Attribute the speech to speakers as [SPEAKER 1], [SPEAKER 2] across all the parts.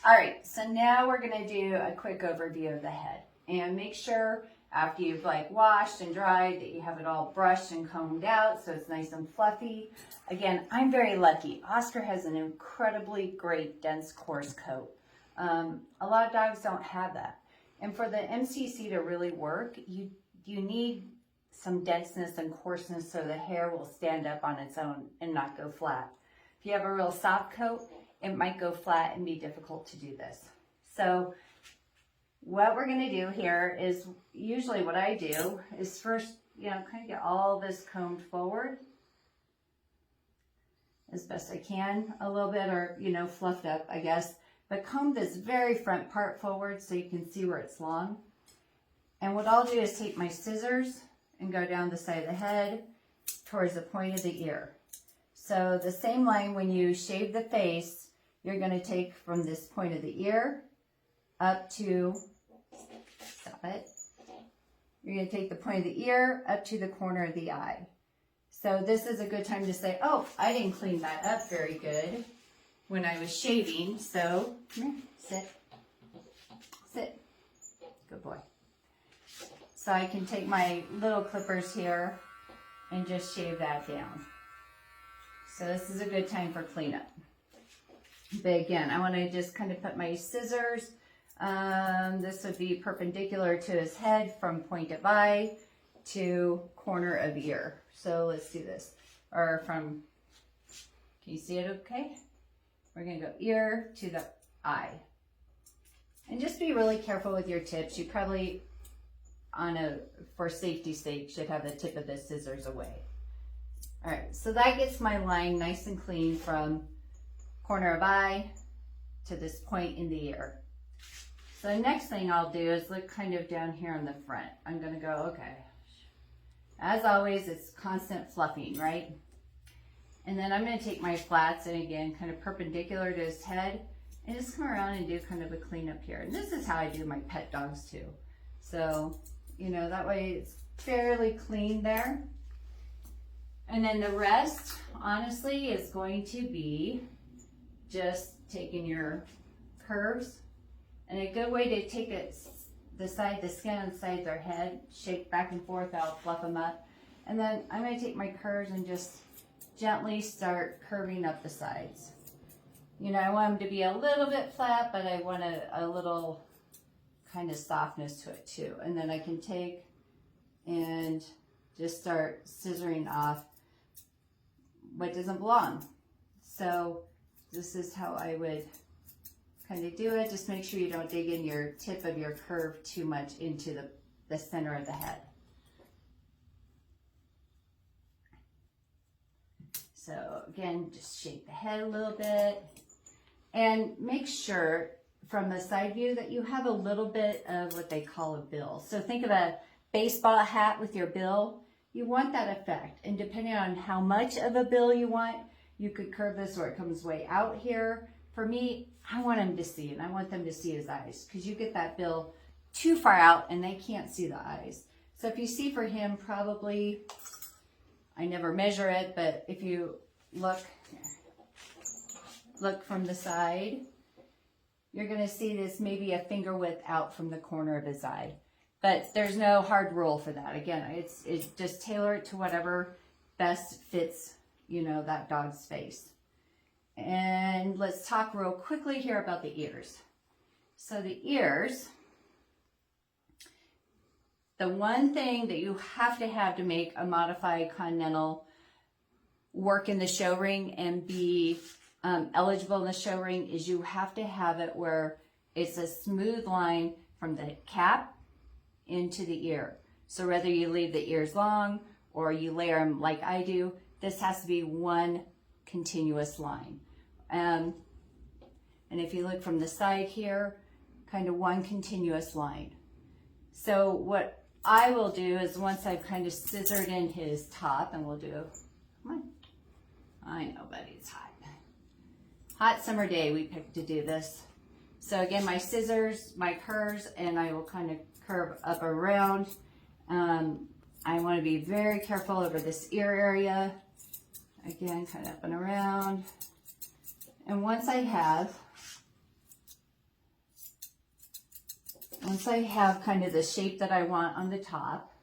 [SPEAKER 1] All right, so now we're gonna do a quick overview of the head. And make sure after you've like washed and dried that you have it all brushed and combed out so it's nice and fluffy. Again, I'm very lucky. Oscar has an incredibly great dense coarse coat. A lot of dogs don't have that. And for the MCC to really work, you need some denseness and coarseness so the hair will stand up on its own and not go flat. If you have a real soft coat, it might go flat and be difficult to do this. So what we're going to do here is, usually what I do is first, kind of get all this combed forward as best I can a little bit, or, fluffed up, I guess. But comb this very front part forward so you can see where it's long. And what I'll do is take my scissors and go down the side of the head towards the point of the ear. So the same line when you shave the face, you're going to take from this point of the ear up to, stop it, you're going to take the point of the ear up to the corner of the eye. So this is a good time to say, oh, I didn't clean that up very good when I was shaving, so come here, sit, good boy. So I can take my little clippers here and just shave that down. So this is a good time for cleanup. But again, I want to just kind of put my scissors, this would be perpendicular to his head from point of eye to corner of ear. So let's do this. Or from, can you see it okay? We're going to go ear to the eye. And just be really careful with your tips. You probably, for safety's sake, should have the tip of the scissors away. All right, so that gets my line nice and clean from corner of eye to this point in the ear. So the next thing I'll do is look kind of down here on the front. I'm going to go, okay. As always, it's constant fluffing, right? And then I'm going to take my flats and again, kind of perpendicular to his head and just come around and do kind of a cleanup here. And this is how I do my pet dogs too. So, that way it's fairly clean there. And then the rest, honestly, is going to be just taking your curves. And a good way to take it, the skin on the side of their head, shake back and forth, I'll fluff them up. And then I'm going to take my curves and just gently start curving up the sides. I want them to be a little bit flat, but I want a little kind of softness to it too. And then I can take and just start scissoring off what doesn't belong. So this is how I would kind of do it. Just make sure you don't dig in your tip of your curve too much into the center of the head. So again, just shake the head a little bit and make sure from the side view that you have a little bit of what they call a bill. So think of a baseball hat with your bill. You want that effect, and depending on how much of a bill you want, you could curve this where it comes way out here. For me, I want them to see, and I want them to see his eyes, because you get that bill too far out and they can't see the eyes. So if you see for him, probably, I never measure it, but if you look from the side, you're going to see this maybe a finger width out from the corner of his eye. But there's no hard rule for that. Again, it's just tailor it to whatever best fits, that dog's face. And let's talk real quickly here about the ears. So the ears, the one thing that you have to make a modified continental work in the show ring and be eligible in the show ring is you have to have it where it's a smooth line from the cap into the ear. So whether you leave the ears long or you layer them like I do, this has to be one continuous line. And if you look from the side here, kind of one continuous line. So what I will do is once I've kind of scissored in his top, and we'll do, come on, I know, buddy, it's hot. Hot summer day we picked to do this. So again, my scissors, my curves, and I will kind of curve up around. I want to be very careful over this ear area. Again, kind of up and around. And once I have once I have kind of the shape that I want on the top,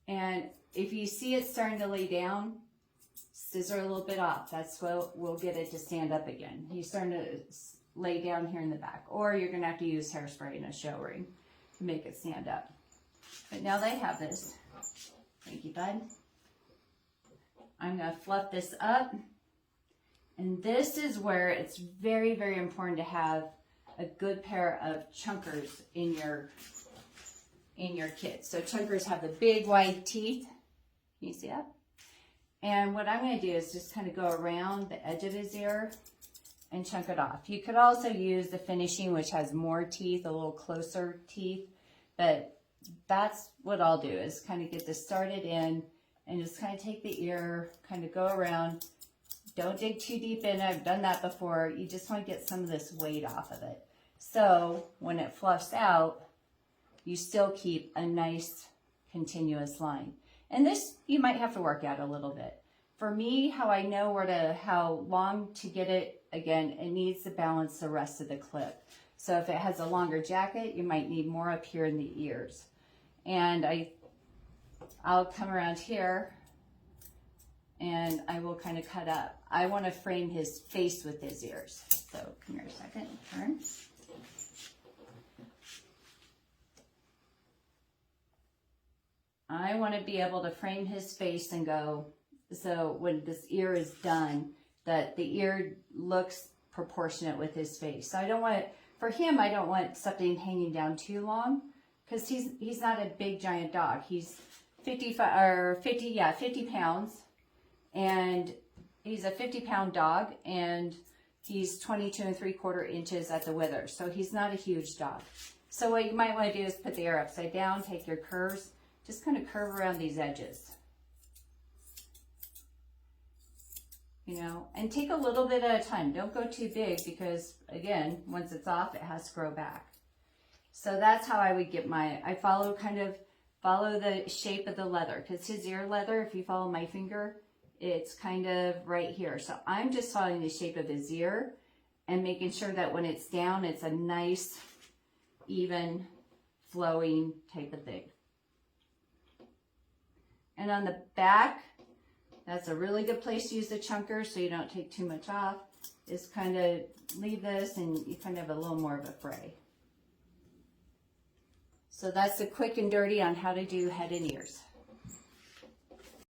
[SPEAKER 1] and if you see it starting to lay down, scissor a little bit off. That's what will get it to stand up again. He's starting to lay down here in the back, or you're going to have to use hairspray and a show ring to make it stand up. But now that I have this, thank you, bud. I'm going to fluff this up. And this is where it's very, very important to have a good pair of chunkers in your kit. So chunkers have the big wide teeth. Can you see that? And what I'm going to do is just kind of go around the edge of his ear and chunk it off. You could also use the finishing, which has more teeth, a little closer teeth, but that's what I'll do, is kind of get this started in and just kind of take the ear, kind of go around. Don't dig too deep in. I've done that before. You just want to get some of this weight off of it. So when it fluffs out, you still keep a nice continuous line. And this you might have to work out a little bit. For me, how I know how long to get it, again, it needs to balance the rest of the clip. So if it has a longer jacket, you might need more up here in the ears. And I'll come around here and I will kind of cut up. I want to frame his face with his ears. So come here a second, turn. I want to be able to frame his face and go, so when this ear is done, that the ear looks proportionate with his face. So I don't want it, for him, I don't want something hanging down too long, because he's not a big giant dog. He's 50 pounds, and he's a 50-pound dog, and he's 22 3/4 inches at the wither. So he's not a huge dog. So what you might want to do is put the ear upside down, take your curves, just kind of curve around these edges. You know, and take a little bit at a time. Don't go too big, because again, once it's off, it has to grow back. So that's how I would get I follow the shape of the leather, because his ear leather, if you follow my finger, it's kind of right here. So I'm just following the shape of his ear and making sure that when it's down, it's a nice, even, flowing type of thing. And on the back, that's a really good place to use the chunker so you don't take too much off. Is kind of leave this and you kind of have a little more of a fray. So that's the quick and dirty on how to do head and ears.